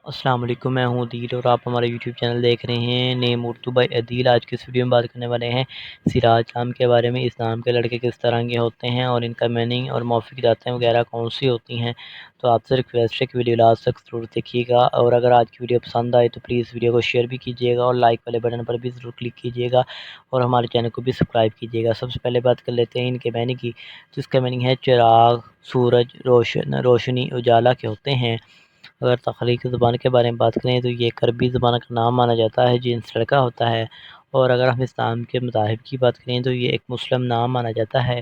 السلام علیکم، میں ہوں عدیل اور آپ ہمارا یوٹیوب چینل دیکھ رہے ہیں نیم اردو بائی عدیل۔ آج کی اس ویڈیو میں بات کرنے والے ہیں سراج نام کے بارے میں۔ اس نام کے لڑکے کس طرح کے ہوتے ہیں اور ان کا میننگ اور موافق ذاتیں وغیرہ کون سی ہوتی ہیں۔ تو آپ سے ریکویسٹ ہے کہ ویڈیو لاسٹ تک ضرور دیکھیے گا، اور اگر آج کی ویڈیو پسند آئے تو پلیز ویڈیو کو شیئر بھی کیجیے گا اور لائک والے بٹن پر بھی ضرور کلک کیجیے گا، اور ہمارے چینل کو بھی سبسکرائب کیجیے گا۔ سب سے پہلے بات کر لیتے ہیں ان کے میننگ کی، جس کا میننگ ہے چراغ، سورج، روشنی، اجالا کے ہوتے ہیں۔ اگر تخلیقی زبان کے بارے میں بات کریں تو یہ ایک عربی زبان کا نام مانا جاتا ہے، جنس لڑکا ہوتا ہے۔ اور اگر ہم اسلام کے مذاہب کی بات کریں تو یہ ایک مسلم نام مانا جاتا ہے۔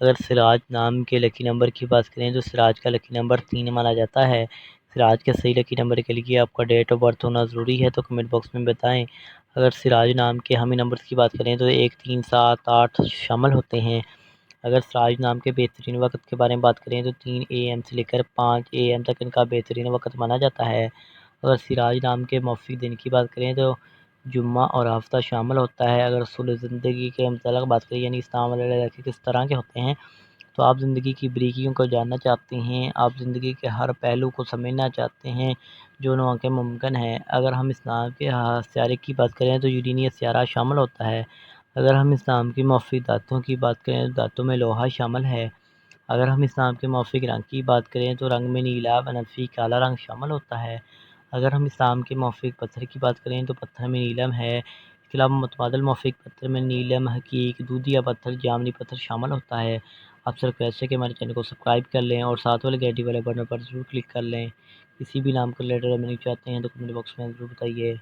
اگر سراج نام کے لکی نمبر کی بات کریں تو سراج کا لکی نمبر 3 مانا جاتا ہے۔ سراج کے صحیح لکی نمبر کے لیے آپ کا ڈیٹ آف برتھ ہونا ضروری ہے، تو کمنٹ باکس میں بتائیں۔ اگر سراج نام کے ہمیں نمبرز کی بات کریں تو 1، 3، 7، 8 شامل ہوتے ہیں۔ اگر سراج نام کے بہترین وقت کے بارے میں بات کریں تو 3 AM سے لے کر 5 AM تک ان کا بہترین وقت مانا جاتا ہے۔ اگر سراج نام کے موافق دن کی بات کریں تو جمعہ اور ہفتہ شامل ہوتا ہے۔ اگر اصول زندگی کے متعلق بات کریں، یعنی اسلام والے لڑکے کس طرح کے ہوتے ہیں، تو آپ زندگی کی بریکیوں کو جاننا چاہتے ہیں، آپ زندگی کے ہر پہلو کو سمجھنا چاہتے ہیں جو نواقع ممکن ہے۔ اگر ہم اسلام کے سیارے کی بات کریں تو یورینیس سیارہ شامل ہوتا ہے۔ اگر ہم اسلام کی موافق دھاتوں کی بات کریں تو دھاتوں میں لوہا شامل ہے۔ اگر ہم اسلام کے موافق رنگ کی بات کریں تو رنگ میں نیلا، بنفشی، کالا رنگ شامل ہوتا ہے۔ اگر ہم اسلام کے موافق پتھر کی بات کریں تو پتھر میں نیلم ہے۔ اس کے علاوہ متبادل موافق پتھر میں نیلم، حقیق، دودھیا پتھر، جامنی پتھر شامل ہوتا ہے۔ آپ سے ریکویسٹ ہے کہ ہمارے چینل کو سبسکرائب کر لیں اور ساتھ والے گھنٹی والے بٹن پر ضرور کلک کر لیں۔ کسی بھی نام کا ریلیٹڈ اگر چاہتے ہیں تو کمنٹ باکس میں ضرور بتائیے۔